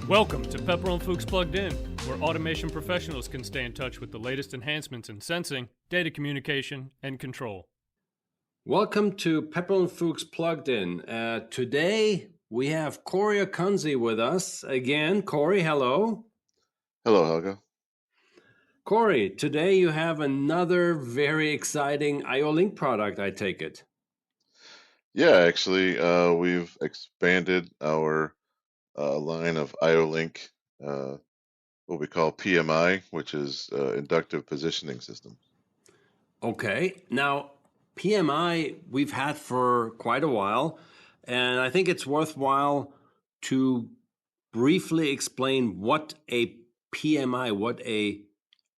Welcome to Pepperl+Fuchs Plugged In, where automation professionals can stay in touch with the latest enhancements in sensing, data communication, and control. Welcome to Pepperl+Fuchs Plugged In. Today we have Corey Akunzi with us again. Corey, hello. Hello, Helga. Corey, today you have another very exciting IO-Link product, I take it. Yeah, actually, we've expanded our line of IO-Link, what we call PMI, which is Inductive Positioning System. Okay, now PMI we've had for quite a while, and I think it's worthwhile to briefly explain what a PMI, what a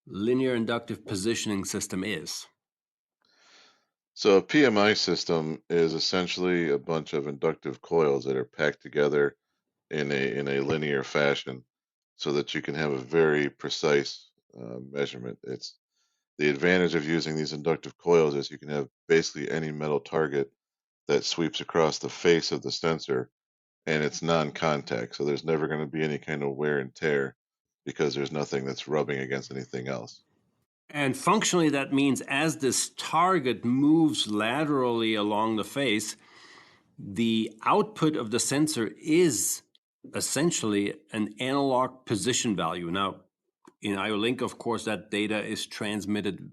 linear inductive positioning system is. So a PMI system is essentially a bunch of inductive coils that are packed together in a linear fashion so that you can have a very precise measurement. It's the advantage of using these inductive coils is you can have basically any metal target that sweeps across the face of the sensor, and it's non-contact, so there's never going to be any kind of wear and tear because there's nothing that's rubbing against anything else. And functionally, that means as this target moves laterally along the face, the output of the sensor is essentially an analog position value. Now, in IO-Link, of course, that data is transmitted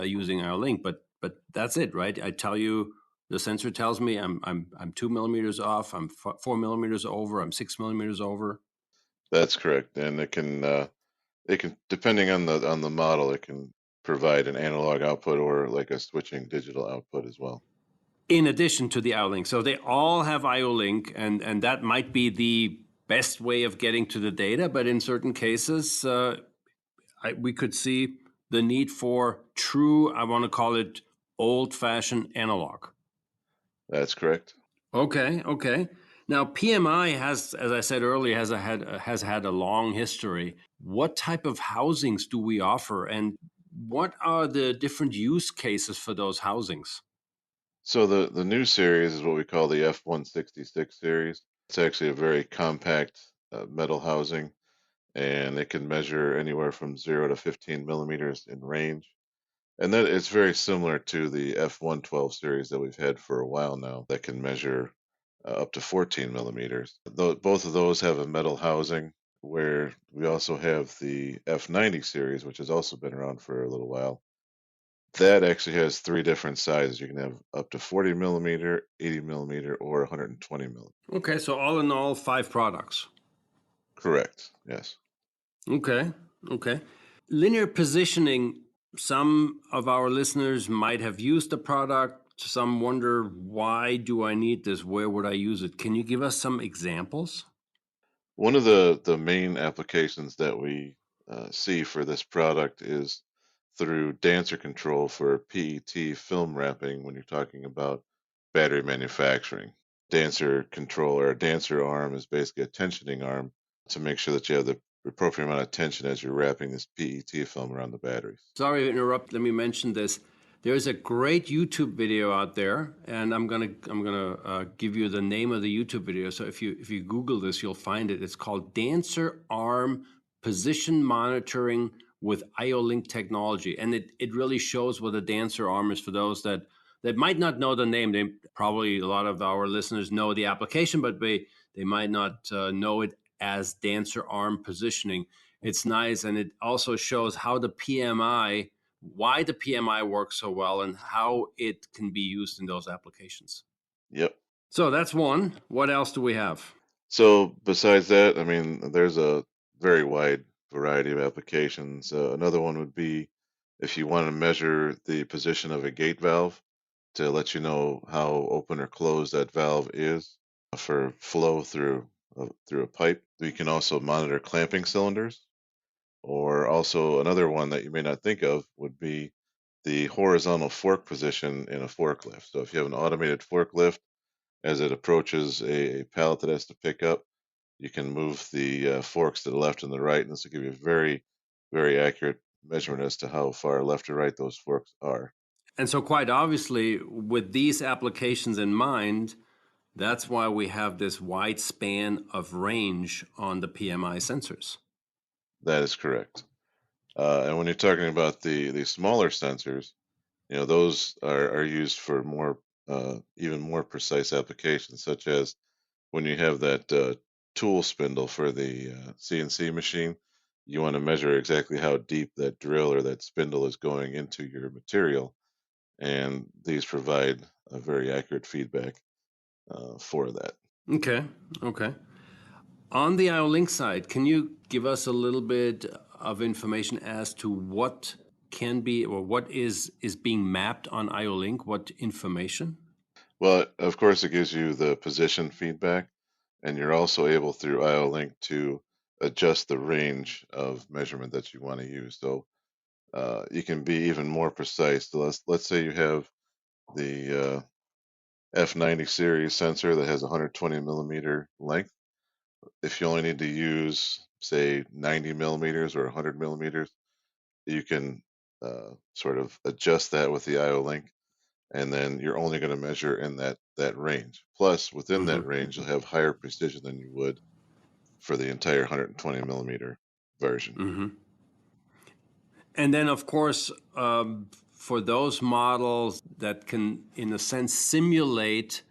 using IO-Link, but that's it, right? I tell you, the sensor tells me I'm 2 millimeters off, I'm 4 millimeters over, I'm 6 millimeters over. That's correct, and it can depending on the model, it can provide an analog output or like a switching digital output as well. In addition to the IO-Link, so they all have IO-Link, and that might be the best way of getting to the data, but in certain cases, we could see the need for true, I want to call it old-fashioned analog. That's correct. Okay. Now, PMI has, as I said earlier, has had a long history. What type of housings do we offer, and what are the different use cases for those housings? So the new series is what we call the F166 series. It's actually a very compact metal housing, and it can measure anywhere from 0 to 15 millimeters in range. And that it's very similar to the F112 series that we've had for a while now that can measure up to 14 millimeters. Both of those have a metal housing, where we also have the F90 series, which has also been around for a little while. That actually has three different sizes. You can have up to 40 millimeter, 80 millimeter, or 120 millimeter. Okay, so all in all, 5 products. Correct, yes. Okay. Linear positioning, some of our listeners might have used the product. Some wonder, why do I need this? Where would I use it? Can you give us some examples? One of the main applications that we see for this product is through dancer control for PET film wrapping when you're talking about battery manufacturing. Dancer control or a dancer arm is basically a tensioning arm to make sure that you have the appropriate amount of tension as you're wrapping this PET film around the batteries. Sorry to interrupt. Let me mention this. There's a great YouTube video out there, and I'm gonna give you the name of the YouTube video. So if you Google this, you'll find it. It's called Dancer Arm Position Monitoring with IO-Link Technology, and it really shows what a dancer arm is for those that might not know the name. They probably, a lot of our listeners know the application, but they might not know it as dancer arm positioning. It's nice, and it also shows how the PMI, why the PMI works so well, and how it can be used in those applications. Yep. So that's one. What else do we have? So besides that, I mean, there's a very wide variety of applications. Another one would be if you want to measure the position of a gate valve to let you know how open or closed that valve is for flow through a pipe. We can also monitor clamping cylinders, or also another one that you may not think of would be the horizontal fork position in a forklift. So if you have an automated forklift, as it approaches a pallet that has to pick up, you can move the forks to the left and the right, and this will give you a very, very accurate measurement as to how far left or right those forks are. And so quite obviously, with these applications in mind, That's why we have this wide span of range on the PMI sensors. That is correct. And when you're talking about the smaller sensors, those are used for more even more precise applications, such as when you have that tool spindle for the CNC machine. You want to measure exactly how deep that drill or that spindle is going into your material, and these provide a very accurate feedback for that. Okay. On the IO-Link side, can you give us a little bit of information as to what can be or what is being mapped on IO-Link? What information? Well, of course, it gives you the position feedback, and you're also able through IO-Link to adjust the range of measurement that you want to use. So you can be even more precise. So let's say you have the F90 series sensor that has 120 millimeter length. If you only need to use, say, 90 millimeters or 100 millimeters, you can sort of adjust that with the IO-Link, and then you're only going to measure in that range. Plus, within that range, you'll have higher precision than you would for the entire 120 millimeter version. And then, of course, for those models that can, in a sense, simulate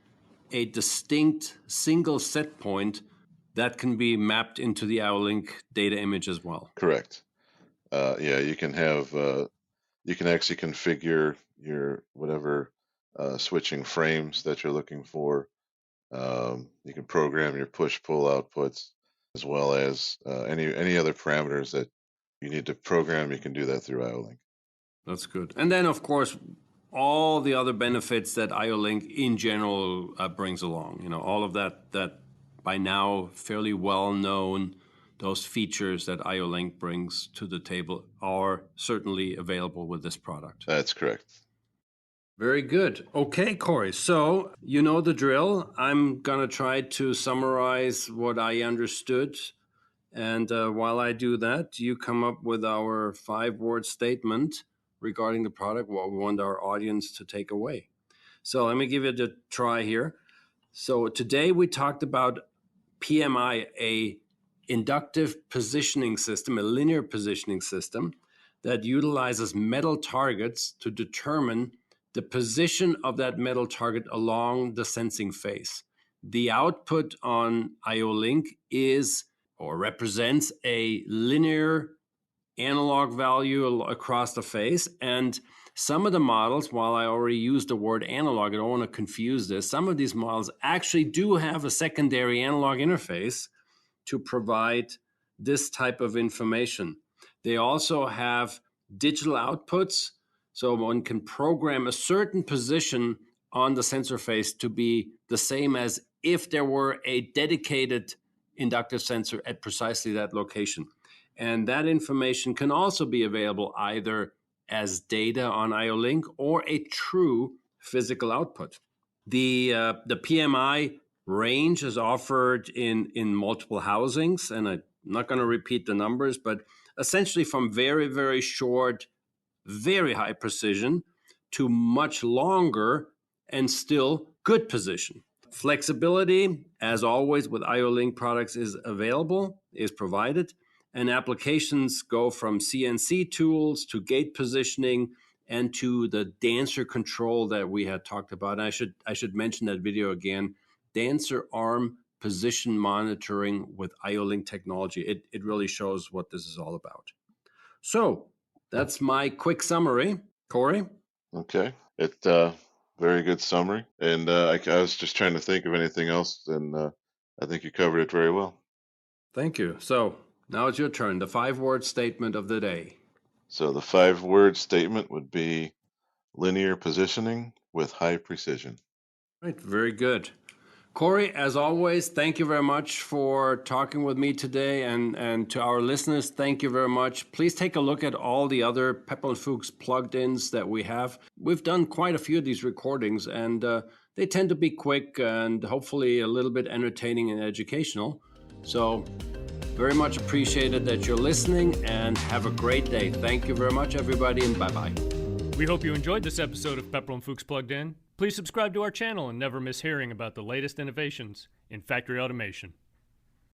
a distinct single set point, that can be mapped into the IO-Link data image as well. Correct. Yeah, you can have you can actually configure your whatever switching frames that you're looking for. You can program your push-pull outputs, as well as any other parameters that you need to program. You can do that through IO-Link. That's good. And then, of course, all the other benefits that IO-Link in general brings along. All of that by now fairly well known, those features that IO-Link brings to the table are certainly available with this product. That's correct. Very good. Okay, Corey. So you know the drill. I'm going to try to summarize what I understood. And while I do that, you come up with our 5-word statement regarding the product, what we want our audience to take away. So let me give it a try here. So today we talked about PMI, a inductive positioning system, a linear positioning system that utilizes metal targets to determine the position of that metal target along the sensing face. The output on IO-Link is or represents a linear analog value across the face. And some of the models, while I already used the word analog, I don't want to confuse this, some of these models actually do have a secondary analog interface to provide this type of information. They also have digital outputs, so one can program a certain position on the sensor face to be the same as if there were a dedicated inductive sensor at precisely that location. And that information can also be available either as data on IO-Link or a true physical output. The PMI range is offered in multiple housings, and I'm not going to repeat the numbers, but essentially from very, very short, very high precision to much longer and still good position. Flexibility, as always with IO-Link products, is available, is provided, and applications go from CNC tools to gate positioning and to the dancer control that we had talked about. And I should mention that video again. Dancer arm position monitoring with IO-Link technology. It really shows what this is all about. So that's my quick summary. Corey? Okay. Very good summary. And I was just trying to think of anything else, and I think you covered it very well. Thank you. So now it's your turn, the 5-word statement of the day. So the 5-word statement would be linear positioning with high precision. Right, very good. Corey, as always, thank you very much for talking with me today. And to our listeners, thank you very much. Please take a look at all the other Pepperl+Fuchs plugged-ins that we have. We've done quite a few of these recordings, and they tend to be quick and hopefully a little bit entertaining and educational. So very much appreciated that you're listening, and have a great day. Thank you very much, everybody, and bye-bye. We hope you enjoyed this episode of Pepperl+Fuchs Plugged In. Please subscribe to our channel and never miss hearing about the latest innovations in factory automation.